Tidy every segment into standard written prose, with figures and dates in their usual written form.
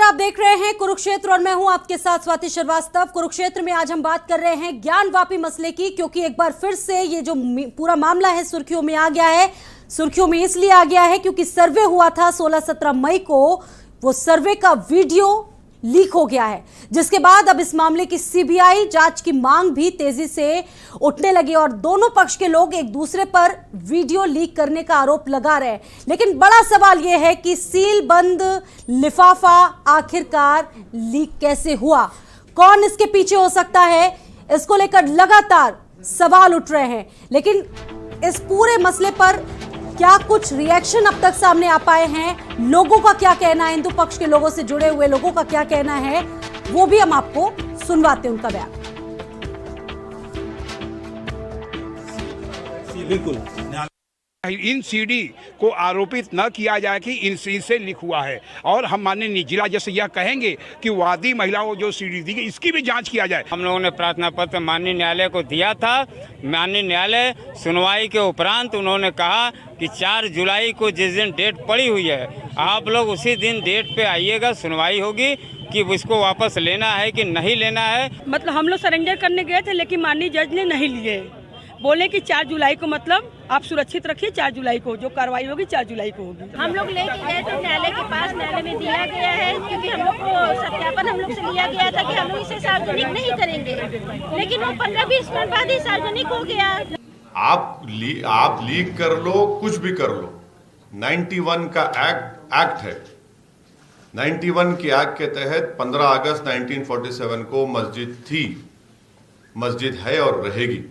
आप देख रहे हैं कुरुक्षेत्र और मैं हूं आपके साथ स्वाति श्रीवास्तव। कुरुक्षेत्र में आज हम बात कर रहे हैं ज्ञानवापी मसले की, क्योंकि एक बार फिर से ये जो पूरा मामला है सुर्खियों में आ गया है। सुर्खियों में इसलिए आ गया है क्योंकि सर्वे हुआ था 16-17 मई को, वो सर्वे का वीडियो लीक हो गया है, जिसके बाद अब इस मामले की सीबीआई जांच की मांग भी तेजी से उठने लगी और दोनों पक्ष के लोग एक दूसरे पर वीडियो लीक करने का आरोप लगा रहे हैं। लेकिन बड़ा सवाल यह है कि सील बंद लिफाफा आखिरकार लीक कैसे हुआ, कौन इसके पीछे हो सकता है, इसको लेकर लगातार सवाल उठ रहे हैं। लेकिन इस पूरे मसले पर क्या कुछ रिएक्शन अब तक सामने आ पाए हैं, लोगों का क्या कहना है, हिंदू पक्ष के लोगों से जुड़े हुए लोगों का क्या कहना है, वो भी हम आपको सुनवाते हैं उनका बयान। बिल्कुल, इन सीडी को आरोपित न किया जाए कि इन सीडी से लिख हुआ है, और हम माननीय जिला जैसे यह कहेंगे कि वादी महिलाओं जो सीडी दी गई इसकी भी जांच किया जाए। हम लोगों ने प्रार्थना पत्र माननीय न्यायालय को दिया था। माननीय न्यायालय सुनवाई के उपरांत उन्होंने कहा कि 4 जुलाई को जिस दिन डेट पड़ी हुई है आप लोग उसी दिन डेट पे आइएगा, सुनवाई होगी कि उसको वापस लेना है कि नहीं लेना है। मतलब हम लोग सरेंडर करने गए थे, लेकिन माननीय जज ने नहीं लिए, बोले कि 4 जुलाई को मतलब आप सुरक्षित रखिए, 4 जुलाई को जो कार्रवाई होगी 4 जुलाई को होगी। हम लोग लेके गए थे न्यायालय के पास, न्यायालय में दिया गया है, क्योंकि हम लोग को सत्यापन हम लोग से लिया गया था कि हम लोग इसे सार्वजनिक नहीं करेंगे, लेकिन वो 15-20 मिनट बाद ही सार्वजनिक हो गया। आप लीक कर लो, कुछ भी कर लो, 91 का एक्ट है। 91 के एक्ट के तहत 15 अगस्त 1947 को मस्जिद थी, मस्जिद है और रहेगी।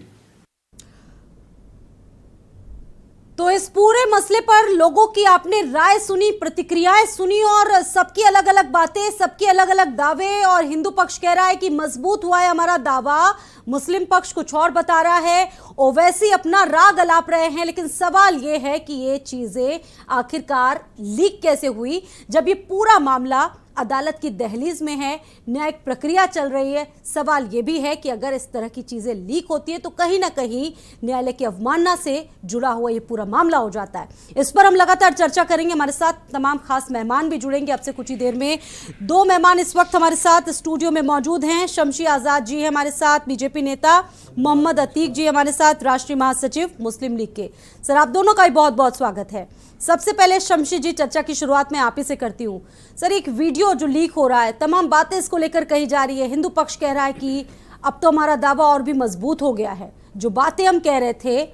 तो इस पूरे मसले पर लोगों की आपने राय सुनी, प्रतिक्रियाएं सुनी और सबकी अलग अलग बातें, सबके अलग अलग दावे। और हिंदू पक्ष कह रहा है कि मजबूत हुआ है हमारा दावा, मुस्लिम पक्ष कुछ और बता रहा है, ओवैसी अपना राग अलाप रहे हैं। लेकिन सवाल यह है कि ये चीजें आखिरकार लीक कैसे हुई, जब ये पूरा मामला अदालत की दहलीज में है, न्यायिक प्रक्रिया चल रही है। सवाल यह भी है कि अगर इस तरह की चीजें लीक होती है तो कहीं ना कहीं न्यायालय की अवमानना से जुड़ा हुआ ये पूरा मामला हो जाता है। इस पर हम लगातार चर्चा करेंगे। हमारे साथ तमाम खास मेहमान भी जुड़ेंगे आपसे कुछ ही देर में। 2 मेहमान इस वक्त हमारे साथ स्टूडियो में मौजूद हैं। शमशी आजाद जी है हमारे साथ, बीजेपी नेता, मोहम्मद अतीक जी हमारे साथ, राष्ट्रीय महासचिव मुस्लिम लीग के। सर, आप दोनों का ही बहुत बहुत स्वागत है। सबसे पहले शमशी जी, चर्चा की शुरुआत मैं आप ही से करती हूँ। सर, एक वीडियो जो लीक हो रहा है, तमाम बातें इसको लेकर कही जा रही है, हिंदू पक्ष कह रहा है कि अब तो हमारा दावा और भी मजबूत हो गया है, जो बातें हम कह रहे थे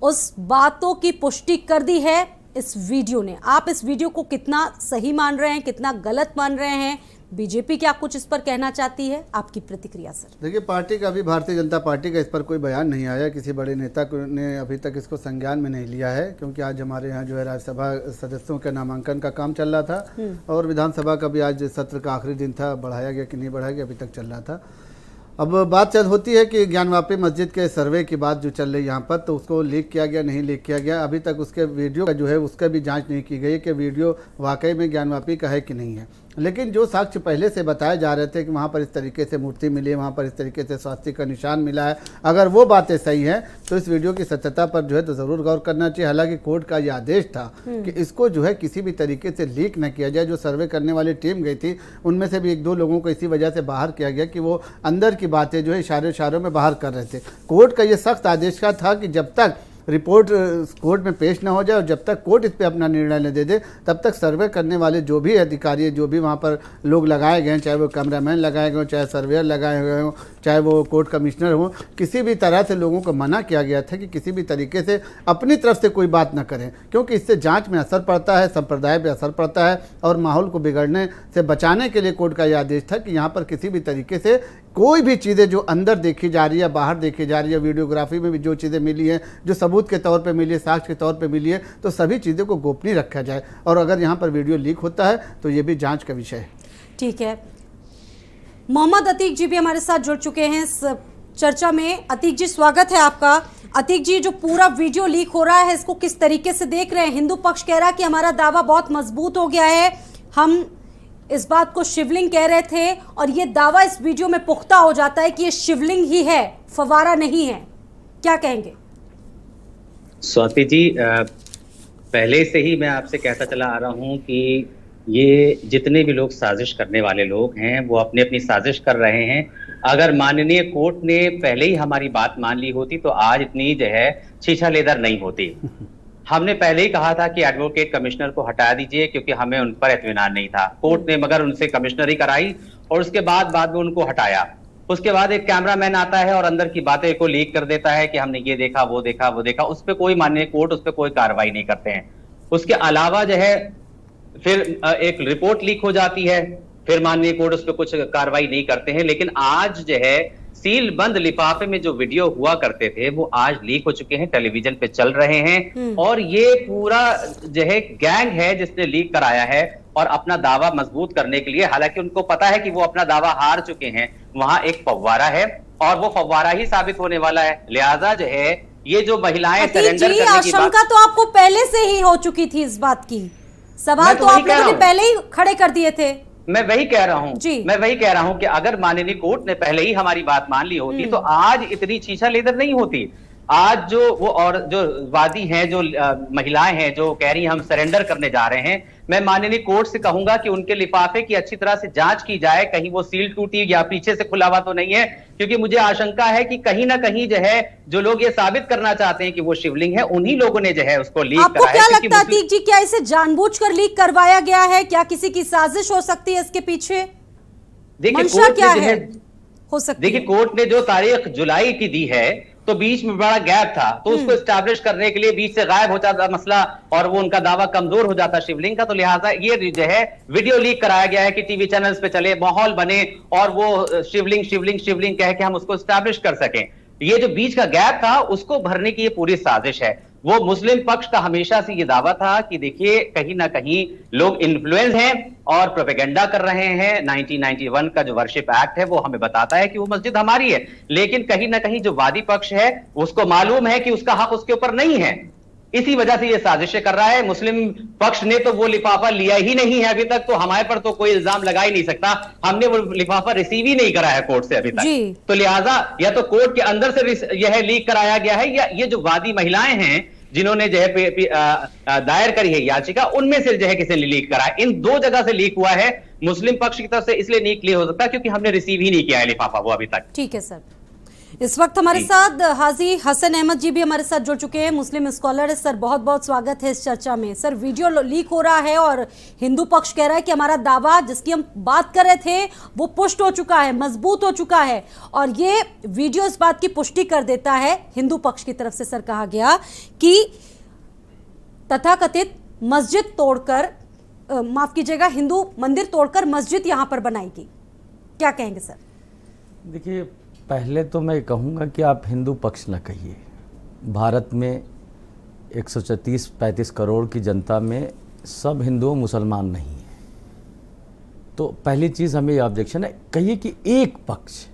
उस बातों की पुष्टि कर दी है इस वीडियो ने। आप इस वीडियो को कितना सही मान रहे हैं, कितना गलत मान रहे हैं, बीजेपी क्या कुछ इस पर कहना चाहती है, आपकी प्रतिक्रिया सर? देखिए, पार्टी का अभी भारतीय जनता पार्टी का इस पर कोई बयान नहीं आया, किसी बड़े नेता ने अभी तक इसको संज्ञान में नहीं लिया है, क्योंकि आज हमारे यहाँ जो है राज्यसभा सदस्यों के नामांकन का काम चल रहा था और विधानसभा का भी आज सत्र का आखिरी दिन था, बढ़ाया गया कि नहीं बढ़ाया गया अभी तक चल रहा था। अब बात चल होती है कि ज्ञानवापी मस्जिद के सर्वे की बात जो चल रही है यहाँ पर, तो उसको लीक किया गया नहीं लीक किया गया, अभी तक उसके वीडियो का जो है उसका भी जांच नहीं की गई कि वीडियो वाकई में ज्ञानवापी का है कि नहीं है। लेकिन जो साक्ष्य पहले से बताए जा रहे थे कि वहाँ पर इस तरीके से मूर्ति मिली है, वहाँ पर इस तरीके से स्वास्तिक का निशान मिला है, अगर वो बातें सही हैं तो इस वीडियो की सत्यता पर जो है तो ज़रूर गौर करना चाहिए। हालांकि कोर्ट का ये आदेश था कि इसको जो है किसी भी तरीके से लीक न किया जाए। जो सर्वे करने वाली टीम गई थी उनमें से भी 1-2 लोगों को इसी वजह से बाहर किया गया कि वो अंदर की बातें जो है इशारों में बाहर कर रहे थे। कोर्ट का ये सख्त आदेश का था कि जब तक रिपोर्ट कोर्ट में पेश न हो जाए और जब तक कोर्ट इस पर अपना निर्णय न दे दे, तब तक सर्वे करने वाले जो भी अधिकारी, जो भी वहाँ पर लोग लगाए गए हैं, चाहे वो कैमरामैन लगाए गए हों, चाहे सर्वेयर लगाए हुए हों, चाहे वो कोर्ट कमिश्नर हों, किसी भी तरह से लोगों को मना किया गया था कि किसी भी तरीके से अपनी तरफ से कोई बात न करें, क्योंकि इससे जांच में असर पड़ता है, संप्रदाय पर असर पड़ता है और माहौल को बिगड़ने से बचाने के लिए कोर्ट का यह आदेश था कि यहाँ पर किसी भी तरीके से कोई भी चीज़ें जो अंदर देखी जा रही है, बाहर देखी जा रही है, वीडियोग्राफी में भी जो चीज़ें मिली हैं, जो सबूत के तौर पे मिली है, साक्ष्य के तौर पे मिली है, तो सभी चीज़ों को गोपनीय रखा जाए। और अगर यहाँ पर वीडियो लीक होता है तो ये भी जांच का विषय है। ठीक है, मोहम्मद अतीक जी भी हमारे साथ जुड़ चुके हैं इस चर्चा में। अतीक जी, स्वागत है आपका। अतीक जी, जो पूरा वीडियो लीक हो रहा है इसको किस तरीके से देख रहे हैं? हिंदू पक्ष कह रहा है कि हमारा दावा बहुत मजबूत हो गया है, हम इस बात को शिवलिंग कह रहे थे और ये दावा इस वीडियो में पुख्ता हो जाता है कि ये शिवलिंग ही है, फवारा नहीं है। क्या कहेंगे? स्वाति जी, पहले से ही मैं आपसे कहता चला आ रहा हूं कि ये जितने भी लोग साजिश करने वाले लोग हैं वो अपनी अपनी साजिश कर रहे हैं। अगर माननीय कोर्ट ने पहले ही हमारी बात मान ली होती तो आज इतनी जो है शीशा लेदर नहीं होती। हमने पहले ही कहा था कि एडवोकेट कमिश्नर को हटा दीजिए क्योंकि हमें उन पर इत्मीनान नहीं था। कोर्ट ने मगर उनसे कमिश्नरी कराई और उसके बाद में उनको हटाया। उसके बाद एक कैमरामैन आता है और अंदर की बातें को लीक कर देता है कि हमने ये देखा वो देखा वो देखा। उस पर कोई माननीय कोर्ट उस पर कोई कार्रवाई नहीं करते हैं। उसके अलावा जो है फिर एक रिपोर्ट लीक हो जाती है, फिर माननीय कोर्ट उस पर कुछ कार्रवाई नहीं करते हैं। लेकिन आज जो है सील बंद लिफाफे में जो वीडियो हुआ करते थे वो आज लीक हो चुके हैं, टेलीविजन पे चल रहे हैं। और ये पूरा जो है गैंग है जिसने लीक कराया है और अपना दावा मजबूत करने के लिए, हालांकि उनको पता है कि वो अपना दावा हार चुके हैं, वहां एक फव्वारा है और वो फव्वारा ही साबित होने वाला है। लिहाजा जो है ये जो महिलाएं सरेंडर करने की आशंका तो आपको पहले से ही हो चुकी थी इस बात की, सवाल तो आप लोगों ने पहले ही खड़े कर दिए थे। मैं वही कह रहा हूं कि अगर माननीय कोर्ट ने पहले ही हमारी बात मान ली होती तो आज इतनी शीशा लेदर नहीं होती। आज जो वो और जो वादी हैं, जो महिलाएं हैं जो कह रही हैं हम सरेंडर करने जा रहे हैं, मैं माननीय कोर्ट से कहूंगा कि उनके लिफाफे की अच्छी तरह से जांच की जाए, कहीं वो सील टूटी या पीछे से खुला हुआ तो नहीं है। क्योंकि मुझे आशंका है कि कहीं ना कहीं जो है जो लोग ये साबित करना चाहते हैं कि वो शिवलिंग है, उन्हीं लोगों ने जो है उसको लीक आपको क्या लगता है अतीक जी, क्या इसे जानबूझकर लीक करवाया गया है? क्या किसी की साजिश हो सकती है इसके पीछे? देखिए क्या है हो सकती है? देखिए कोर्ट ने जो तारीख जुलाई की दी है तो बीच में बड़ा गैप था, तो उसको स्टैब्लिश करने के लिए बीच से गायब हो जाता मसला और वो उनका दावा कमजोर हो जाता शिवलिंग का। तो लिहाजा ये जो है वीडियो लीक कराया गया है कि टीवी चैनल्स पे चले, माहौल बने और वो शिवलिंग शिवलिंग शिवलिंग कह के हम उसको स्टैब्लिश कर सकें। ये जो बीच का गैप था उसको भरने की ये पूरी साजिश है। वो मुस्लिम पक्ष का हमेशा से ये दावा था कि देखिए कहीं ना कहीं लोग इन्फ्लुएंस हैं और प्रोपेगेंडा कर रहे हैं। 1991 का जो वर्शिप एक्ट है वो हमें बताता है कि वो मस्जिद हमारी है, लेकिन कहीं ना कहीं जो वादी पक्ष है उसको मालूम है कि उसका हक उसके ऊपर नहीं है, इसी वजह से ये साजिशें कर रहा है। मुस्लिम पक्ष ने तो वो लिफाफा लिया ही नहीं है अभी तक, तो हमारे पर तो कोई इल्जाम लगा ही नहीं सकता। हमने वो लिफाफा रिसीव ही नहीं करा है कोर्ट से अभी तक। तो लिहाजा या तो कोर्ट के अंदर से यह लीक कराया गया है या ये जो वादी महिलाएं हैं जिन्होंने जो है दायर करी है याचिका, उनमें से जो है किसी ने लीक करा है। इन दो जगह से लीक हुआ है। मुस्लिम पक्ष की तरफ से इसलिए लीक हो सकता है क्योंकि हमने रिसीव ही नहीं किया है लिफाफा वो अभी तक। ठीक है सर, इस वक्त हमारे साथ हाजी हसन अहमद जी भी हमारे साथ जुड़ चुके हैं, मुस्लिम स्कॉलर है। सर बहुत बहुत स्वागत है इस चर्चा में। सर वीडियो लीक हो रहा है और हिंदू पक्ष कह रहा है कि हमारा दावा जिसकी हम बात कर रहे थे वो पुष्ट हो चुका है, मजबूत हो चुका है, और ये वीडियो इस बात की पुष्टि कर देता है। हिंदू पक्ष की तरफ से सर कहा गया कि तथाकथित मस्जिद तोड़कर, माफ कीजिएगा, हिंदू मंदिर तोड़कर मस्जिद यहां पर बनाएगी। क्या कहेंगे सर? देखिए पहले तो मैं कहूँगा कि आप हिंदू पक्ष न कहिए। भारत में 135 करोड़ की जनता में सब हिंदू मुसलमान नहीं है। तो पहली चीज़ हमें ऑब्जेक्शन है, कहिए कि एक पक्ष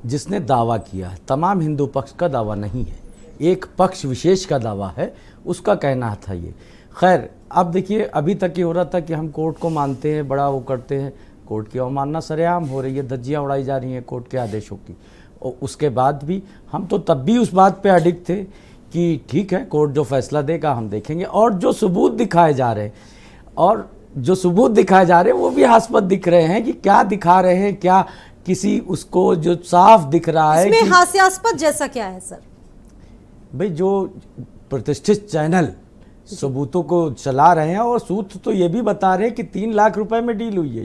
जिसने दावा किया है, तमाम हिंदू पक्ष का दावा नहीं है, एक पक्ष विशेष का दावा है, उसका कहना था ये। खैर अब देखिए अभी तक ये हो रहा था कि हम कोर्ट को मानते हैं, बड़ा वो करते हैं, कोर्ट की अवमानना सरेआम हो रही है, धज्जियाँ उड़ाई जा रही हैं कोर्ट के आदेशों की। और उसके बाद भी हम तो तब भी उस बात पे अडिग थे कि ठीक है कोर्ट जो फैसला देगा हम देखेंगे। और जो सबूत दिखाए जा रहे हैं वो भी हास्यास्पद दिख रहे हैं कि क्या दिखा रहे हैं, क्या किसी उसको जो साफ दिख रहा है। इसमें हास्यास्पद जैसा क्या है सर? भाई जो प्रतिष्ठित चैनल सबूतों को चला रहे हैं और सूत्र तो ये भी बता रहे हैं कि 3 लाख रुपए में डील हुई है।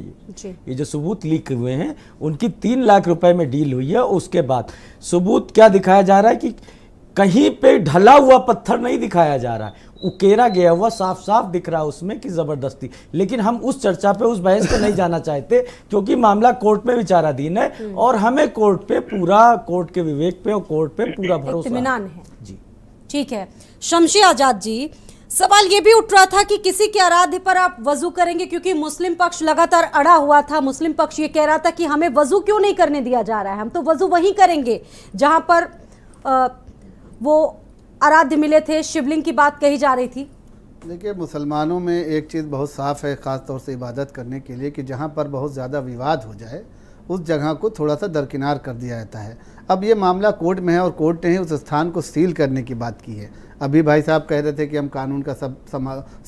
ये जो सबूत लीक हुए हैं उनकी 3 लाख रुपए में डील हुई है। उसके बाद सबूत क्या दिखाया जा रहा है कि कहीं पे ढला हुआ पत्थर नहीं दिखाया जा रहा है, उकेरा गया हुआ साफ साफ दिख रहा है उसमें कि जबरदस्ती। लेकिन हम उस चर्चा पे, उस बहस पे नहीं जाना चाहते क्योंकि मामला कोर्ट में विचाराधीन है और हमें कोर्ट पे पूरा, कोर्ट के विवेक पे और कोर्ट पे पूरा भरोसा इत्मीनान है जी। ठीक है शमशी आजाद जी, सवाल ये भी उठ रहा था कि किसी के आराध्य पर आप वजू करेंगे, क्योंकि मुस्लिम पक्ष लगातार अड़ा हुआ था। मुस्लिम पक्ष ये कह रहा था कि हमें वजू क्यों नहीं करने दिया जा रहा है, हम तो वजू वहीं करेंगे जहां पर वो आराध्य मिले थे, शिवलिंग की बात कही जा रही थी। देखिए मुसलमानों में एक चीज़ बहुत साफ़ है, ख़ास तौर से इबादत करने के लिए, कि जहाँ पर बहुत ज़्यादा विवाद हो जाए उस जगह को थोड़ा सा दरकिनार कर दिया जाता है। अब ये मामला कोर्ट में है और कोर्ट ने ही उस स्थान को सील करने की बात की है। अभी भाई साहब कह रहे थे कि हम कानून का सब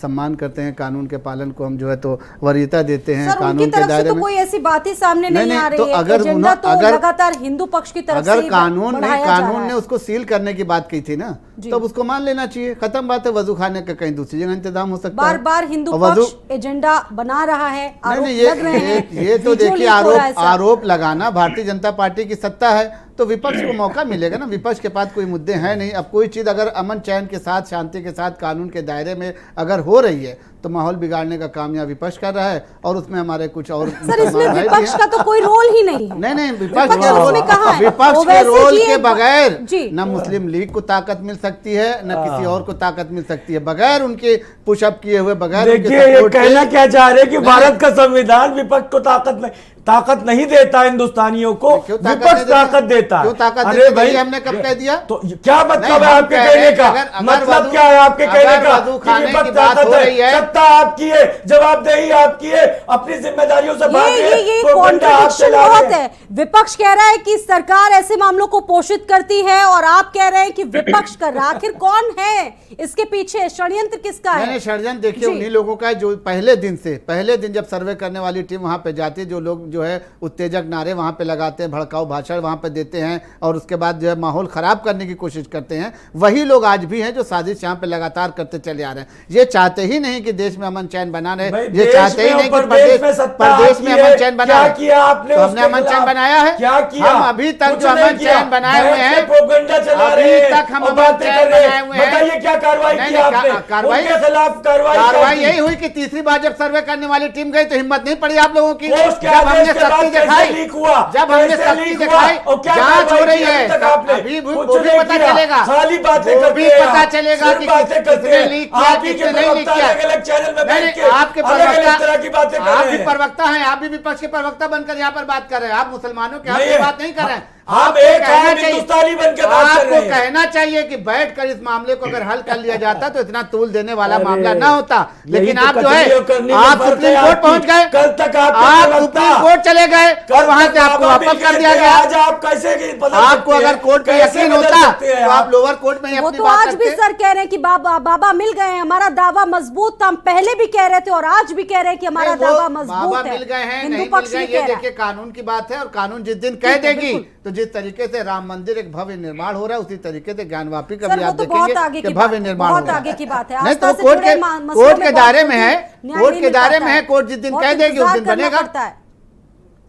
सम्मान करते हैं, कानून के पालन को हम जो है तो वरीयता देते हैं। सर, कानून उनकी के तरफ से दायरे तो में कोई ऐसी बात ही सामने नहीं आ रही तो है। अगर एजेंडा तो अगर लगातार हिंदू पक्ष की तरफ से अगर ही कानून बढ़ाया जा रहा कानून ने है। उसको सील करने की बात की थी ना, तब उसको मान लेना चाहिए। खत्म बात है। वजू खाने का कहीं दूसरी जगह इंतजाम हो सकता है। बार बार हिंदू और वजू पक्ष एजेंडा बना रहा है, आरोप नहीं लग रहे हैं। ये तो वीडियो देखिए लीक हो रहा है सर। आरोप लगाना, भारतीय जनता पार्टी की सत्ता है तो विपक्ष को मौका मिलेगा ना। विपक्ष के पास कोई मुद्दे हैं नहीं। अब कोई चीज़ अगर अमन चैन के साथ, शांति के साथ, कानून के दायरे में अगर हो रही है तो माहौल बिगाड़ने का काम यहाँ विपक्ष कर रहा है और उसमें हमारे कुछ और सर, इसमें विपक्ष का तो कोई रोल ही नहीं है। नहीं विपक्ष उसमें कहाँ है? विपक्ष के ओवैसी रोल जी के एक- बगैर जी। न मुस्लिम लीग को ताकत मिल सकती है, न किसी और को ताकत मिल सकती है, बगैर उनके पुशअप किए हुए, बगैर उनके देखिए ये सपोर्ट के। कहना क्या चाह रहे हैं कि भारत का संविधान विपक्ष को ताकत नहीं देता हिंदुस्तानियों को, क्यों ताकत विपक्ष नहीं देता? ताकत देता है। क्यों ताकत अरे देता? भाई, ये हमने कब कह दिया? तो क्या मतलब नहीं, है हम आपके कह कहने रहे का? हैं अगर मतलब वधू- क्या है आपके कहने अगर का? वधू कि खाने विपक्ष की बात ताकत हो है, रही है। सत्ता आपकी है, जवाबदेही आपकी है, अपनी जिम्मेदारियों से भाग रहे हैं, ये प्रोपेगेंडा आप कॉन्ट्रडिक्शन चला रहे बहुत हैं। है। विपक्ष कह रहा है कि सरकार ऐसे मामलों को पोषित करती है और आप कह रहे हैं कि विपक्ष कर रहा। आखिर कौन है इसके पीछे? षड्यंत्र किसका है? मैंने षड्यंत्र देखिए जी। उन्हीं लोगों का है जो पहले दिन जब सर्वे करने वाली टीम वहां पे जाती है, जो लोग जो है उत्तेजक नारे वहां पे लगाते हैं, भड़काऊ भाषण वहां पे देते हैं और उसके बाद जो है माहौल खराब करने की कोशिश करते हैं, वही लोग आज भी हैं जो साजिश यहाँ पे लगातार करते चले आ रहे हैं। ये चाहते ही नहीं कि देश में अमन चैन बना रहे, भाई, ये देश चाहते ही में नहीं और कि प्रदेश में सत्ता प्रदेश में आपकी अमन है। चैन बना क्या है। किया आपने? तो हमने उसके अमन चैन खिलाफ बनाया है। क्या किया? हम अभी तक कुछ जो नहीं अमन किया। चैन बनाए हुए बैठ के हैं, प्रोपेगेंडा चला अभी रहे हैं तक हम और अमन बातें चैन कर रहे हैं। बनाए हुए हैं। बताइए क्या कार्रवाई नहीं, की नहीं, आपने? कार्रवाई उनके खिलाफ कार्रवाई यही हुई कि तीसरी बार जब सर्वे करने वाली टीम गई तो हिम्मत नहीं पड़ी आप लोगों की। पोस्ट के जब आदेश हमने के बाद शक्ति कैसे दिखाई, लीक हुआ? जब हमने कैसे शक्ति लीक दिखाई, हुआ? और क्या जांच हो कार्रवाई रही की है, अभी तक आपने? अभी कुछ वो भी नहीं पता किया। चलेगा, खाली बातें वो करते भी हैं पता आप। चलेगा सिर्फ कि बातें करते किसने हैं। लीक किया, आप ही के किसने नहीं लीक प्रवक्ता किया। अलग-अलग चैनल में नहीं, बैठ के आपके अलग-अलग तरह की बातें कर आप रहे भी हैं। प्रवक्ता हैं, आप भी विपक्ष के प्रवक्ता बनकर यहाँ पर बात कर रहे हैं। आप मुसलमानों के हक नहीं की है। बात नहीं कर रहे हैं। हम आपको एक कहना आम चाहिए- हिंदुस्तानी बन के बात कर आपको रहे हैं। कहना चाहिए कि बैठकर इस मामले को अगर हल कर लिया जाता तो इतना तूल देने वाला अरे, मामला ना होता। लेकिन यही तो आप जो है कतलियों करने में आप फर्क है सुप्रीम कोर्ट आपकी। पहुंच गए, कल तक आप आपके सुप्रीम कोर्ट चले गए और वहां से आपको वापस कर दिया गया। आज आप कैसे बदल आपको सकते अगर हैं? कोर्ट पे कैसे यकीन बदल होता सकते हैं तो आप लोअर कोर्ट में ही वो अपनी तो बात आज भी करते। सर कह रहे हैं कि बाबा मिल गए हैं, हमारा दावा मजबूत था। हम पहले भी कह रहे थे और आज भी कह रहे हैं कि हमारा नहीं, वो दावा बाबा मजबूत है। मिल गए हैं, हिंदू नहीं मिल पक्ष गए, ये ये कह रहा देखिए है। कानून की बात है और कानून जिस दिन कह देगी तो जिस तरीके से राम मंदिर एक भव्य निर्माण हो रहा है उसी तरीके से ज्ञानवापी का सर, भी वो आप तो बहुत देखेंगे आगे कि की बात भव्य है, निर्माण बहुत हो रहा आगे की बात है। नहीं आस्था तो से कोर्ट जुड़े के मसलों कोर्ट के में दायरे बहुत में है, न्याय कोर्ट नहीं के मिल दायरे पाता में है। कोर्ट जिस दिन बहुत कह देगी उस इंतजार दिन करना बनेगा। पड़ता है।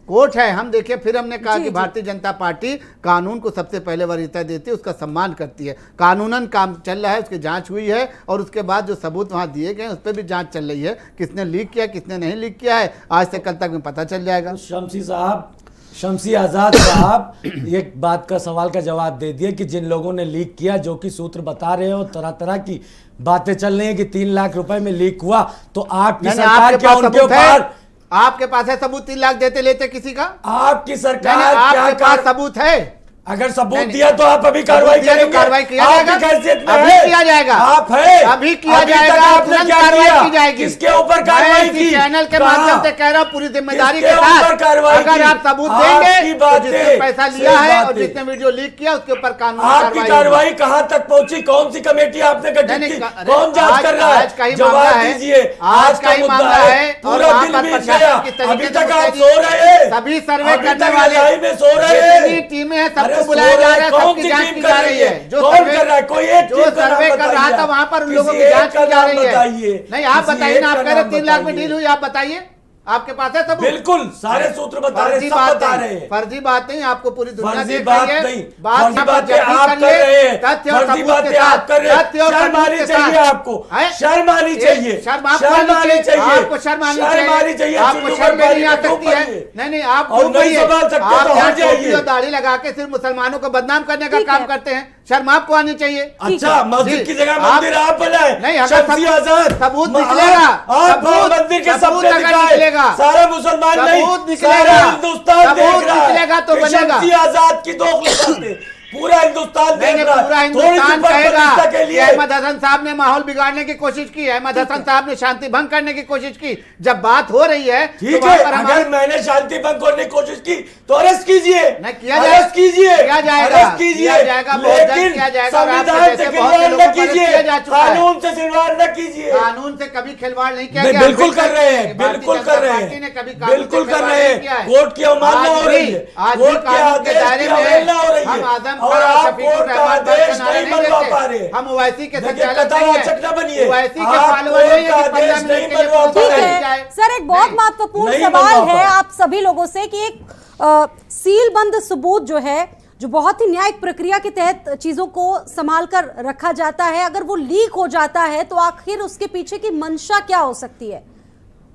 कोर्ट है। हम देखिए फिर हमने कहा जी, कि जी। भारतीय जनता पार्टी कानून को सबसे पहले वरीयता देती है, उसका सम्मान करती है। कानूनन काम चल रहा है, उसकी जांच हुई है और उसके बाद जो सबूत वहां दिए गए उस पर भी जांच चल रही है। किसने लीक किया, किसने नहीं लीक किया है, आज से कल तक में पता चल जाएगा। शमसी आजाद साहब एक बात का सवाल का जवाब दे दिए कि जिन लोगों ने लीक किया, जो कि सूत्र बता रहे हो, तरह तरह की बातें चल रही हैं कि 3 लाख रुपए में लीक हुआ, तो आपकी नहीं, सरकार आपके क्या पास उनके सबूत है? ऊपर आपके पास है सबूत? 3 लाख देते लेते किसी का? आपकी नहीं, सरकार क्या आपके पास सबूत है? अगर सबूत नहीं, दिया तो आप अभी कार्रवाई दिया तो करेंगे। कार्रवाई किया आपकी जाएगा। हैसियत में अभी है। किया जाएगा। आप है अभी किया अभी तक जाएगा। आपने तुरंत क्या कार्रवाई किया? की जाएगी। किसके ऊपर कार्रवाई मैं इसी की? चैनल के कहाँ? माध्यम से कह रहा हूँ पूरी जिम्मेदारी के किसके ऊपर साथ, कार्रवाई अगर की? आप सबूत आपकी देंगे तो बातें, जिसने पैसा लिया सिर्फ है और बातें। जिसने वीडियो लीक किया उसके ऊपर कानूनी आपकी कार्रवाई कहाँ तक पहुंची? कौन सी कमेटी आपने गठित नहीं, की? नहीं, कौन जांच आज- कर रहा है? आज का ही मामला जवाब है। दीजिए। आज का ही मुद्दा मामला है और पूरा वहाँ दिन पर बीत प्रशासन गया। किस तरीके अभी से तक आप मुस्तैदी- सो रहे हैं। सभी सर्वे अभी करने तक वाले रजाई में सो रहे हैं। जितनी टीमें हैं अरे सबको सो बुलाया जा रहा है, कौन सबकी सी जांच टीम की कर जा रही रही है? है। जो कौन सर्वे कर रहा है? कोई एक जो टीम का नाम सर्वे कर रहा बताइए। था वहां पर उन किसी लोगों की एक जांच का की जा नाम रही है। बताइए। नहीं आप किसी बताइए एक ना, आप का कह रहे नाम 3 लाख में बताइए। डील हुई, आप बताइए, आपके पास है सबूत? बिल्कुल सारे सूत्र बता रहे हैं, सब बता रहे हैं। फर्जी बात नहीं, आपको पूरी दुनिया फर्जी देख बात रही है। नहीं, बात फर्जी यहाँ पर बातें जल्दी आप कर करिए, रहे हैं। तथ्य और फर्जी सबूत के बातें आप साथ, कर रहे हैं। तथ्य और शर्म सबूत आनी के चाहिए साथ। आपको, हैं? शर्म आनी चाहिए, शर्म आपको शर्म आनी चाहिए, आपको शर्म आनी चाहिए, आपको चुल्लू शर्म पर नहीं आ बैठ के सकती है। ऊपर नहीं नहीं, आप और खूब नहीं रहिए। संभाल सकते आप तो यहाँ हट जाइए। टोपी और दाढ़ी लगा के सिर्फ मुसलमानों को बदनाम करने का ठीक काम है। करते हैं। शर्म आपको आनी चाहिए। अच्छा, मस्जिद जी, की जगह आप- मंदिर आप बनाए। नहीं, अगर शमसी आजाद सबूत आप निकलेगा, मंदिर के सबूत सपने अगर दिखाए। निकलेगा, सारा मुसलमान नहीं, सबूत निकलेगा, सारा हिंदुस्तान सबूत देख रहा है निकलेगा तो कि बनेगा। शमसी आजाद की दोगली बातें, पूरा हिंदुस्तान देख रहा है। पूरा थोड़ी सी हिंदुस्तान प्रतिष्ठा कहेगा के कि लिए अहमद हसन साहब ने माहौल बिगाड़ने की कोशिश की, अहमद हसन साहब ने शांति भंग करने की कोशिश की। जब बात हो रही है ठीक है, अगर मैंने शांति भंग करने की कोशिश की तो अरेस्ट कीजिए, अरेस्ट कीजिए, किया जाएगा, अरेस्ट कीजिए, लेकिन संविधान से खिलवाड़ न कीजिए, कानून से खिलवाड़ न कीजिए। कानून से कभी खिलवाड़ नहीं किया गया। बिल्कुल कर रहे हैं, बिल्कुल कर रहे हैं, बिल्कुल कर रहे हैं। कोर्ट की अवमानना हो रही है, कोर्ट के आदेश की अवहेलना हो रही है, और आप कोर्ट का आदेश नहीं बनवा पा रहे। हम ओवैसी के कथावाचक न बनिए, ओवैसी के आप फॉलोअर कोर्ट का आदेश नहीं बनवा पा ठीक रहे। है सर, एक बहुत महत्वपूर्ण नहीं सवाल बनवा है पा। आप सभी लोगों से कि एक सीलबंद सबूत जो है, जो बहुत ही न्यायिक प्रक्रिया के तहत चीजों को संभाल कर रखा जाता है, अगर वो लीक हो जाता है तो आखिर उसके पीछे की मंशा क्या हो सकती है?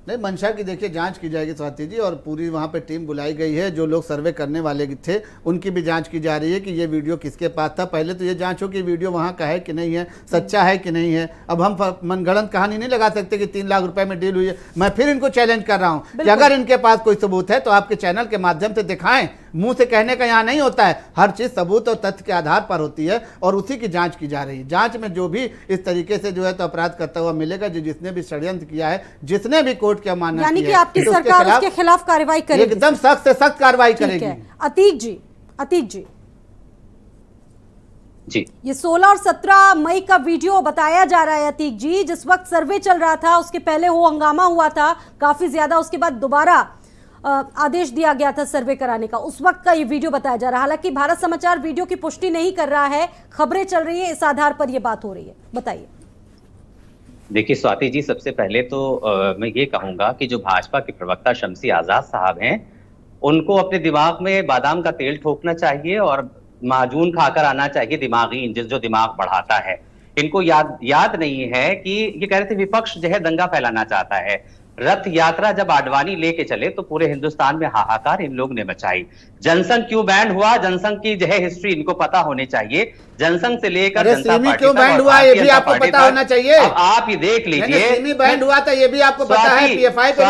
नहीं, मंशा की देखिए जांच की जाएगी स्वाति जी, और पूरी वहाँ पे टीम बुलाई गई है। जो लोग सर्वे करने वाले थे उनकी भी जांच की जा रही है कि ये वीडियो किसके पास था। पहले तो ये जांच हो कि वीडियो वहाँ का है कि नहीं है, सच्चा है कि नहीं है। अब हम मनगढ़ंत कहानी नहीं लगा सकते कि 3 लाख रुपए में डील हुई है। मैं फिर इनको चैलेंज कर रहा हूँ कि अगर इनके पास कोई सबूत है तो आपके चैनल के माध्यम से दिखाएं। मुंह से कहने का यहाँ नहीं होता है, हर चीज सबूत और तथ्य के आधार पर होती है, और उसी की जांच की जा रही है। जांच में जो भी इस तरीके से जो है तो अपराध करता हुआ मिलेगा, जिसने भी षड्यंत्र किया है, जिसने भी कोर्ट की अवमानना यानी की कि है, आपकी तो सरकार उसके खिलाफ कार्रवाई करेगी, एकदम सख्त से सख्त कार्रवाई ठीक करेगी। है। अतीक जी, अतीक जी, जी ये 16 और 17 मई का वीडियो बताया जा रहा है अतीक जी, जिस वक्त सर्वे चल रहा था, उसके पहले वो हंगामा हुआ था काफी ज्यादा, उसके बाद दोबारा आदेश दिया गया था सर्वे कराने का, उस वक्त का ये वीडियो बताया जा रहा है। हालांकि भारत समाचार वीडियो की पुष्टि नहीं कर रहा है, खबरें चल रही है, इस आधार पर यह बात हो रही है, बताइए। देखिए स्वाति जी, सबसे पहले तो मैं ये कहूंगा कि जो भाजपा के प्रवक्ता शम्सी आजाद साहब हैं, उनको अपने दिमाग में बादाम का तेल ठोकना चाहिए और माजून खाकर आना चाहिए, दिमागी इंजन जो दिमाग बढ़ाता है। इनको याद नहीं है कि ये कह रहे थे विपक्ष जो है दंगा फैलाना चाहता है। रथ यात्रा जब आडवाणी लेके चले तो पूरे हिंदुस्तान में हाहाकार इन लोग ने मचाई। जनसंघ क्यों बैंड हुआ, जनसंघ की जो है हिस्ट्री इनको पता होनी चाहिए। जनसंघ से लेकर जनता पार्टी क्यों बैंड हुआ ये भी आपको पता होना चाहिए। अब आप ये देख लीजिए, बैंड हुआ था ये भी आपको पता है। पीएफआई पे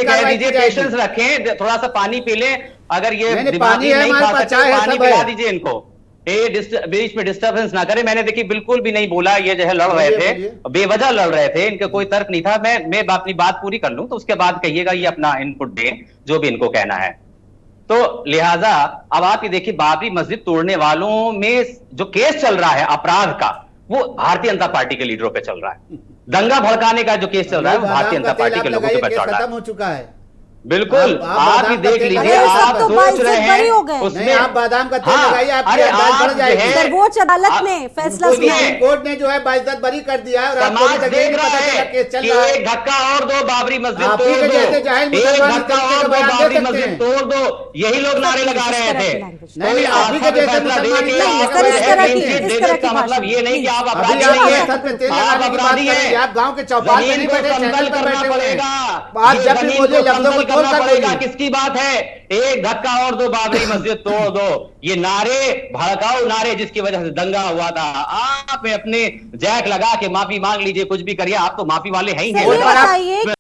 कह दीजिए पेशेंस रखें, थोड़ा सा पानी पी लें। अगर ये पानी है हमारे पास, चाय पानी पिला दीजिए इनको, बीच में डिस्टर्बेंस ना करें। मैंने देखिए बिल्कुल भी नहीं बोला ये जो है लड़ रहे थे, बेवजह लड़ रहे थे, इनका कोई तर्क नहीं था। मैं अपनी बात पूरी कर लूं तो उसके बाद कहिएगा, ये अपना इनपुट दें जो भी इनको कहना है। तो लिहाजा अब आप ये देखिए, बाबरी मस्जिद तोड़ने वालों में जो केस चल रहा है अपराध का, वो भारतीय जनता पार्टी के लीडरों पे चल रहा है। दंगा भड़काने का जो केस चल रहा है वो भारतीय जनता पार्टी के लोगों पे चल रहा है। खत्म हो चुका है बिल्कुल। आप ही देख लीजिए, आप सोच रहे हैं उसमें आप बादाम का तेल लगाइए, आपकी अंदाज बढ़ जाएगी। सर्वोच्च अदालत ने फैसला सुनाया, सुप्रीम कोर्ट ने जो है बाइज्जत बरी कर दिया है, और आपको समाज देख रहा है कि एक धक्का और दो, बाबरी मस्जिद तोड़ दो, एक धक्का और दो, बाबरी मस्जिद तोड़ दो, यही लोग नारे लगा रहे थे। नहीं, आप ही के जैसे का मतलब ये नहीं कि आप अपराधी नहीं है, आप अपराधी हैं। आप गांव के चौपाल पे नहीं बैठे, समतल करना पड़ेगा, आप जब भी बोलिए लफ्जों को करना पड़ेगा। किसकी बात है? एक धक्का और दो, बाबरी मस्जिद तोड़ दो, ये नारे भड़काऊ नारे जिसकी वजह से दंगा हुआ था। आप अपने जैक लगा के माफी मांग लीजिए, कुछ भी करिए, आप तो माफी वाले हैं ही नहीं।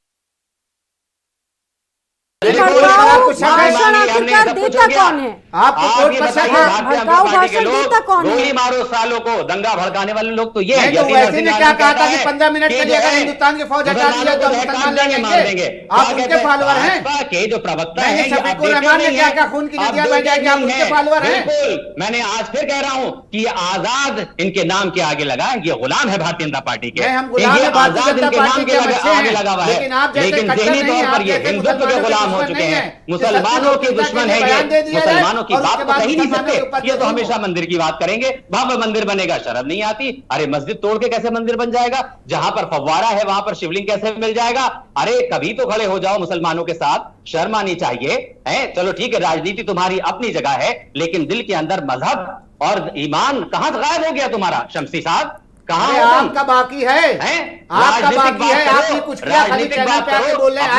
देता कौन है? आपको कोर्ट पर शक है? भड़काऊ भाषण देता कौन है? गोली मारो सालों को, दंगा भड़काने वाले लोग तो ये है। तो वैसे ने क्या कहा था कि 15 मिनट के लिए अगर हिंदुस्तान की फौज हटा दी जाए तो मुसलमान लड़ेंगे। आप उनके फॉलोअर हैं? के जो प्रवक्ता है शफीकुर रहमान ने क्या क्या खून की नदियां बह जाएगी, आप उनके फॉलोअर हैं? बिल्कुल, मैंने आज फिर कह रहा हूं कि ये आजाद इनके नाम के आगे लगा है, ये गुलाम है भारतीय जनता पार्टी के। हम गुलाम है भारतीय जनता पार्टी के आगे लगा हुआ है, लेकिन जहनी तौर पर ये हिंदुत्व के गुलाम हो चुके हैं, मुसलमानों के दुश्मन है ये। मुसलमानों की बात तो कही नहीं सकते, ये तो हमेशा मंदिर की बात करेंगे। भव्य मंदिर बनेगा, शर्म नहीं आती? अरे मस्जिद तोड़ के कैसे मंदिर बन जाएगा? जहां पर फव्वारा है वहां पर शिवलिंग कैसे मिल जाएगा? अरे कभी तो खड़े हो जाओ मुसलमानों के साथ, शर्म आनी चाहिए है। चलो ठीक है, राजनीति तुम्हारी अपनी जगह है, लेकिन दिल के अंदर मजहब और ईमान कहां गायब हो गया तुम्हारा शम्सी साहब? कहां आपका बाकी है? आपका बाकी है? आपने कुछ किया? खाली चैनल पे आके बोल रहे हैं,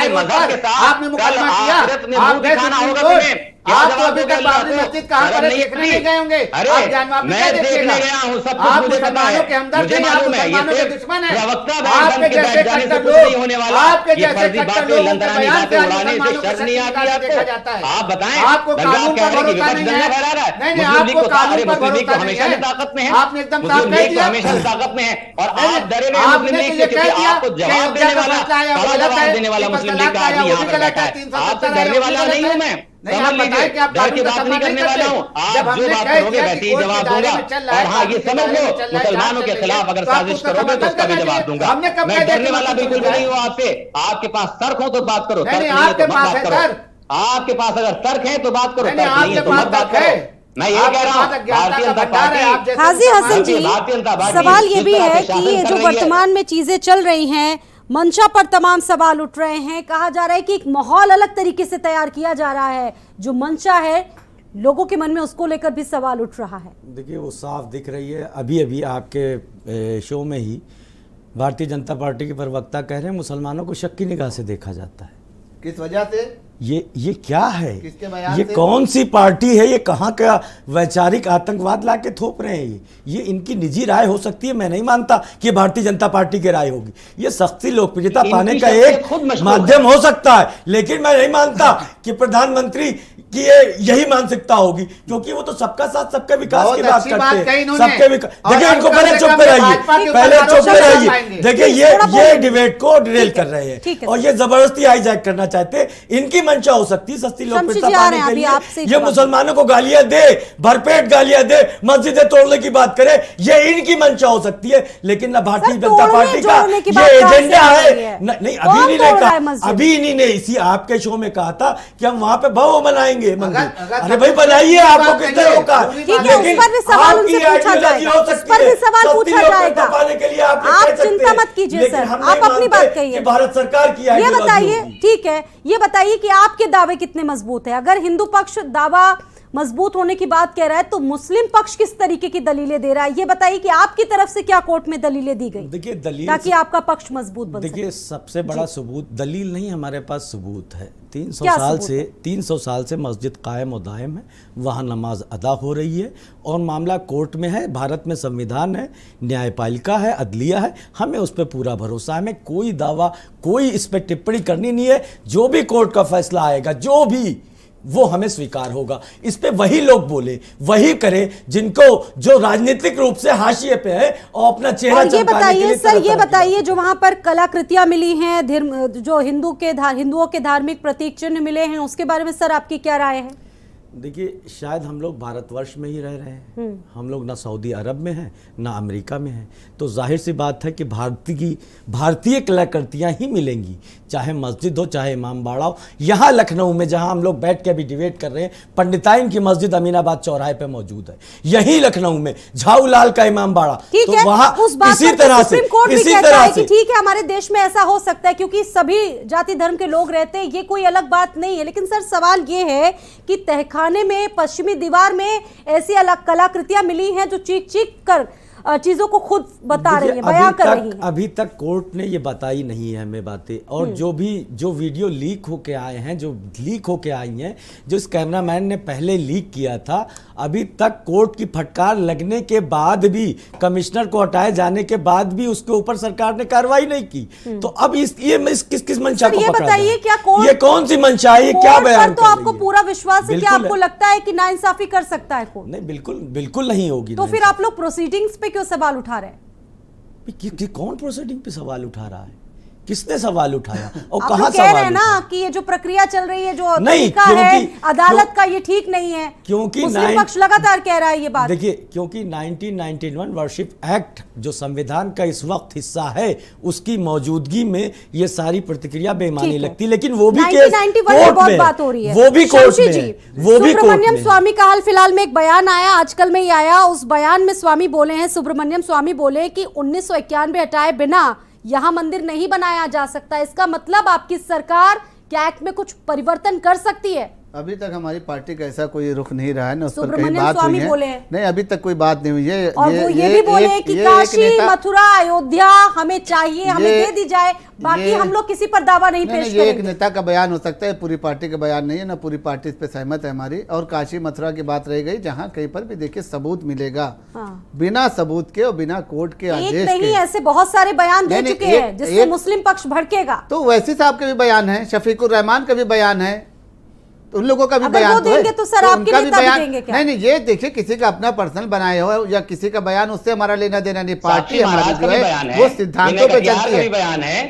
आपने मुकदमा किया, आप गए सुप्रीम कोर्ट, क्या आप तो जवाब अभी दोगे तक अल्लाह बाबरी को? मस्जिद कहाँ शर्म पर है नहीं देखने आती? नहीं गए होंगे। अरे आप जानवापी मैं क्या देखने देखिएगा? गया हूँ, सब आप कुछ मुझे पता मुसलमानों है, के हमदर्द मुझे नहीं, आप मालूम है, ये मुसलमानों के सिर्फ दुश्मन हैं। प्रवक्ता आपके बैठ जैसे जाने से कट्टर कुछ नहीं होने लोग, वाला। आपके ये जैसे फर्जी कट्टर बातें, लोगों के लंदरानी बयान बातें से आज उड़ाने से मुसलमानों को शर्म नहीं शक्ति आती दिखाते देखा आपको? जाता है। आप बताएं, आपको दंगा कानून कह पर रहे हैं कि भरोसा विपक्ष नहीं दंगा है। फैला रहा है। नहीं नहीं, मुस्लिम लीग आपको को कानून पर मुस्लिम लीग तो भरोसा नहीं हमेशा से है। ताकत में है, आपने एकदम साफ मुस्लिम कह लीग तो दिया। हमेशा से ताकत में है, और नहीं, आप डरे हुए मुस्लिम आपने लीग तो से, ये क्योंकि कह दिया आपको कि जवाब अयोध्या देने का वाला, फैसला आया, वो कड़ा गलत जवाब है, देने वाला पेपर मुस्लिम तलाक लीग का का आया, आदमी वो यहाँ भी पर गलत बैठा है, है। 370 आपसे आया, डरने वो भी वाला गलत नहीं हूँ है। मैं, नहीं, समझ आप बताएं लीजिए, कि आप डर के कानून का बात नहीं सम्मान करने नहीं वाला करते। हूँ। जब आप जो हमने बात कह करोगे दिया वैसे कि ही कोर्ट के जवाब दायरे दूंगा। में चल रहा है, और हाँ, ये कानून के समझ दायरे लो, में चल रहा है, मुसलमानों जांच के चल खिलाफ रही है, अगर तो आपको साजिश उसका करोगे तो समर्थन उसका भी करना जवाब चाहिए। दूंगा। हमने कब मैं कह दिया डरने कि वाला मत बिल्कुल भी करो? नहीं हूँ आपसे। आपके पास तर्क हो तो बात करो, नहीं, तर्क नहीं, नहीं है तो आपके मत पास बात है करो। तर्क। आपके पास अगर तर्क है तो बात करो, नहीं, नहीं, तर्क नहीं है आपके तो पास मत बात तर्क है। करो। मैं ये आपके कह रहा पास हूँ, अज्ञानता भारतीय का जनता भंडार है, आप पार्टी, जैसे हाजी हसन जी, भारतीय जनता पार्टी सवाल ये जिस भी तरह है से कि शासन ये कर जो रही है, वर्तमान में चीजें चल रही हैं, मंशा पर तमाम सवाल उठ रहे हैं। कहा जा रहा है कि एक माहौल अलग तरीके से तैयार किया जा रहा है, जो मंशा है लोगों के मन में उसको लेकर भी सवाल उठ रहा है। देखिए वो साफ दिख रही है। अभी अभी आपके शो में ही भारतीय जनता पार्टी के प्रवक्ता कह रहे हैं मुसलमानों को शक की निगाह से देखा जाता है। किस वजह से? ये क्या है? किसके बयान ये से? कौन सी पार्टी है? ये कहाँ का वैचारिक आतंकवाद लाके थोप रहे हैं? ये इनकी निजी राय हो सकती है, मैं नहीं मानता कि भारतीय जनता पार्टी की राय होगी। ये सख्ती लोकप्रियता इनकी पाने का शक्तियाँ एक खुद मशहूर माध्यम हो सकता है, लेकिन मैं नहीं मानता कि प्रधानमंत्री की यही मानसिकता होगी, क्योंकि वो तो सबका साथ सबका विकास बहुत की बात अच्छी बात करते कही हैं, इन्होंने। सबके विकास। और देखिए अब इनको कम पहले से चुप कम पे भाजपा के रहिए, ऊपर पहले आरोप चुप पे लगा रहिए। पाएंगे। देखिए थोड़ा ये बोलिए। डिबेट को डिरेल कर रहे हैं ठीक है। और ये जबरदस्ती हाईजैक करना चाहते हैं। इनकी मंशा हो सकती है सस्ती लोकप्रियता जी आ रहे पाने हैं, के अभी लिए। आपसे ये जवाब मुसलमानों को गालियां दे, भरपेट गालियां दे, मस्जिदें तोड़ने की बात करे, ये इनकी मंशा हो सकती है। लेकिन ना भारतीय जनता तोड़ने पार्टी का जोड़ने की ये बात कहाँ से एजेंडा आ है। रही है? नहीं, कौन अभी नहीं तोड़ रहा है कहा, मस्जिद? अभी इन्हीं ने इसी आपके शो में कहा था कि हम वहां पे भव्य बनाएंगे मंदिर। अगर अरे भाई बनाइए, आपको किसने रोका? ठीक है, उस पर भी सवाल उनसे पूछा जाएगा, उस पर भी सवाल पूछा जाएगा। पाने के लिए आप आप चिंता मत कीजिए सर, आप अपनी बात कहिए। भारत सरकार की ये आइडियोलॉजी बताइए, होगी। ठीक है, ये बताइए कि आपके दावे कितने मजबूत है? अगर हिंदू पक्ष दावा मजबूत होने की बात कह रहा है तो मुस्लिम पक्ष किस तरीके की दलीलें दे रहा है? ये बताइए कि आपकी तरफ से क्या कोर्ट में दलीलें दी गई देखिए दलील ताकि आपका पक्ष मजबूत बन सके? देखिए सबसे बड़ा सबूत दलील नहीं, हमारे पास सबूत है। 300 क्या साल सबूत से है? 300 साल से मस्जिद कायम और दायम है, वहाँ नमाज अदा हो रही है और मामला कोर्ट में है। भारत में संविधान है, न्यायपालिका है, अदलिया है, हमें उस पर पूरा भरोसा है। हमें कोई दावा, कोई इस पर टिप्पणी करनी नहीं है। जो भी कोर्ट का फैसला आएगा, जो भी, वो हमें स्वीकार होगा। इस पे वही लोग बोले, वही करें जिनको, जो राजनीतिक रूप से हाशिए पे है और अपना चेहरा और ये चमकाने के बताइए लिए सर, तरह ये तरह की बताइए बातें। जो वहां पर कलाकृतियां मिली हैं, जो हिंदुओं के धार्मिक प्रतीक चिन्ह मिले हैं, उसके बारे में सर आपकी क्या राय है? देखिए शायद हम लोग भारतवर्ष में ही रह रहे हैं, हम लोग ना सऊदी अरब में हैं ना अमेरिका में हैं, तो जाहिर सी बात है कि भारतीय कलाकृतियाँ ही मिलेंगी, चाहे मस्जिद हो चाहे इमाम बाड़ा हो। यहाँ लखनऊ में जहाँ हम लोग बैठ के अभी डिबेट कर रहे हैं, पंडिताइन की मस्जिद अमीनाबाद चौराहे पे मौजूद है। यहीं लखनऊ में झाऊलाल का इमाम बाड़ा, ठीक तो है, वहाँ उस बात इसी पर तो तरह से सुप्रीम कोर्ट भी इसी कहता तरह है कि से ठीक है हमारे देश में ऐसा हो सकता है क्योंकि सभी जाति धर्म के लोग रहते हैं, ये कोई अलग बात नहीं है। लेकिन सर सवाल ये है कि तहखाने में, पश्चिमी दीवार में ऐसी अलग कलाकृतियां मिली हैं जो चीख चीख कर चीजों को खुद बता रही है, बयां कर रही है। अभी तक कोर्ट ने ये बताई नहीं है हमें बातें, और जो वीडियो लीक होके आए हैं, जो लीक होके आई हैं, जो इस कैमरामैन ने पहले लीक किया था, अभी तक कोर्ट की फटकार लगने के बाद भी, कमिश्नर को हटाए जाने के बाद भी उसके ऊपर सरकार ने कार्रवाई नहीं की। तो अब किस मंशा को ये पकड़ा बताइए जाए? क्या कोर्ट, ये कौन सी मंशा है? ये क्या बयान तो कर आपको रही है? पूरा विश्वास है? क्या बिल्कुल आपको है। लगता है कि नाइंसाफी कर सकता है कोर्ट? नहीं, बिल्कुल नहीं होगी। तो फिर आप लोग प्रोसीडिंग्स पे क्यों सवाल उठा रहे हैं? कौन प्रोसीडिंग पे सवाल उठा रहा है? किसने सवाल उठाया और आप कहां लोग कह सवाल रहे हैं ना उठाया? कि ये जो प्रक्रिया चल रही है, जो नहीं, तरीका है क्योंकि- अदालत का, ये ठीक नहीं है। क्योंकि मुस्लिम पक्ष लगातार कह रहा है ये बात। देखिए, क्योंकि 1991 वर्शिप एक्ट जो संविधान का इस वक्त हिस्सा है, उसकी मौजूदगी में ये सारी प्रतिक्रिया बेईमानी ठीक है। लगती, लेकिन वो भी 1991 में बहुत बात हो रही है। वो भी कोर्ट शमशी में जी, है, वो भी कोर्ट सुब्रमण्यम में है। स्वामी का हाल फिलहाल में एक बयान आया, आजकल में ही आया। उस बयान में स्वामी बोले हैं, सुब्रमण्यम स्वामी बोले कि 1991 हटाए बिना यहां मंदिर नहीं बनाया जा सकता। इसका मतलब आपकी सरकार क्या एक्ट में कुछ परिवर्तन कर सकती है? अभी तक हमारी पार्टी का ऐसा कोई रुख नहीं रहा है ना, उस पर कहीं सुब्रमण्यम बात हुई स्वामी है। बोले हैं। नहीं, अभी तक कोई बात नहीं हुई है। और वो ये भी बोले कि एक काशी, नेता- मथुरा, अयोध्या हमें चाहिए, हमें दे दी जाए, बाकी हम लोग किसी पर दावा नहीं पेश ये एक करेंगे। नेता का बयान हो सकता है, पूरी पार्टी का बयान नहीं है ना, पूरी पार्टी इस पे सहमत है हमारी। और काशी मथुरा की बात रह गई, जहाँ कहीं पर भी देखिए सबूत मिलेगा, हाँ। बिना सबूत के और बिना कोर्ट के एक आदेश नहीं, के। ऐसे बहुत सारे बयान दे नहीं, चुके एक- हैं जिससे एक- मुस्लिम पक्ष भड़केगा। तो वैसी साहब के भी बयान है, शफीकुर रहमान का भी बयान है, तो उन लोगों का भी अगर बयान वो तो है। देंगे तो सर तो आपके उनका भी नेता भी बयान देंगे क्या? नहीं, ये देखिए किसी का अपना पर्सनल बनाया हो या किसी का बयान, उससे हमारा लेना देना नहीं। पार्टी साक्षी हमारी महाराज जो का भी बयान है है, वो सिद्धांतों पे विनय कटियार चलती का है। भी बयान है,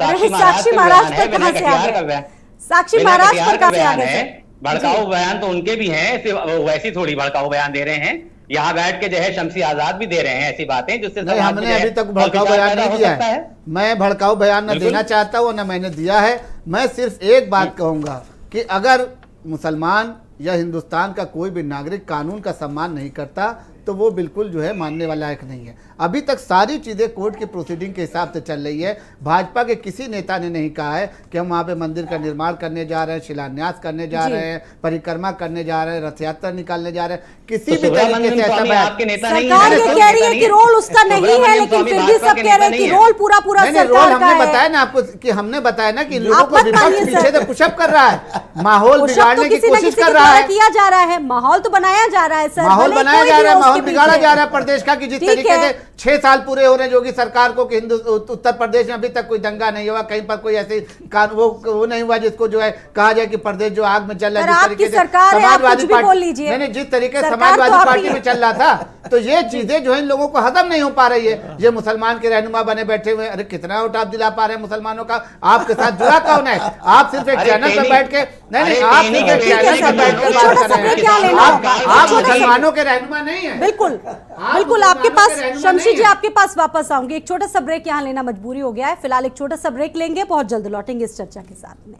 अरे साक्षी महाराज पर कहाँ से आ गए? साक्षी महाराज पर कहाँ से आ गए सर? भड़काऊ बयान तो उनके भी हैं, सिर्फ वैसी थोड़ी भड़काऊ बयान दे रहे हैं। यहाँ बैठ के जो है शमसी आजाद भी दे रहे हैं ऐसी बातें जिससे नहीं, समाज में हमने जो है अभी तक कल भड़काऊ विचार बयान पैदा नहीं हो दिया सकता है। मैं भड़काऊ बयान न बिल्कुल। देना चाहता हूँ न मैंने दिया है। मैं सिर्फ एक बात कहूंगा कि अगर मुसलमान या हिंदुस्तान का कोई भी नागरिक कानून का सम्मान नहीं करता तो वो बिल्कुल जो है मानने वाला लायक नहीं है। अभी तक सारी चीज़ें कोर्ट की प्रोसीडिंग के हिसाब से चल रही है। भाजपा के किसी नेता ने नहीं कहा है कि हम वहाँ पे मंदिर का निर्माण करने जा रहे हैं, शिलान्यास करने जा रहे हैं, परिक्रमा करने जा रहे हैं, रथ यात्रा निकालने जा रहे हैं, किसी भी तरीके से ऐसा बयान। आपके नेता नहीं सरकार है। ये कह रही है कि रोल उसका नहीं है, लेकिन फिर भी सब कह रहे हैं कि रोल पूरा पूरा नहीं, रोल सरकार का हमने बताया है। ना आपको कि हमने बताया ना कि इन लोगों आप को मत विपक्ष मानिए पीछे सर। से पुशअप कर रहा है, माहौल पुशअप बिगाड़ने तो की किसी न कोशिश किसी कर के रहा द्वारा है। किया जा रहा है, माहौल तो बनाया जा रहा है सर। माहौल भले बनाया कोई जा भी रहा है, हो माहौल उसके बिगाड़ा पीछे। जा रहा है प्रदेश का कि जिस ठीक तरीके है। से 6 साल पूरे हो रहे हैं योगी सरकार को कि उत्तर प्रदेश में अभी तक कोई दंगा नहीं हुआ, कहीं पर कोई ऐसे वो नहीं हुआ जिसको जो है कहा जाए कि प्रदेश जो आग में जल रहा है। सर, जिस आपकी तरीके से सरकार है, आप समाजवादी कुछ भी पार्टी- बोल लीजिए। नहीं, नहीं, जिस तरीके से सरकार समाजवादी तो आपकी पार्टी है। में चल रहा था, तो ये चीजें जो है इन लोगों को हजम नहीं हो पा रही है। ये मुसलमान के रहनुमा बने बैठे हुए, अरे कितना उठाव दिला पा रहे हैं मुसलमानों का। आपके साथ जुड़ा कौन है? आप सिर्फ एक अरे चैनल पर ट्रेनिंग- बैठ के नहीं, अरे आप ट्रेनिंग सिर्फ एक ठीक है चैनल सर, पर बैठ के एक बात छोटा कर सा रहे ब्रेक हैं। यहाँ लेना आप होगा। आप छोटा सा मुसलमानों के रहनुमा नहीं है। बिल्कुल बिल्कुल, आपके पास शमशी जी आपके पास वापस आऊंगी। एक छोटा सा ब्रेक यहाँ लेना मजबूरी हो गया है। फिलहाल एक छोटा सा ब्रेक लेंगे, बहुत जल्द लौटेंगे इस चर्चा के साथ में।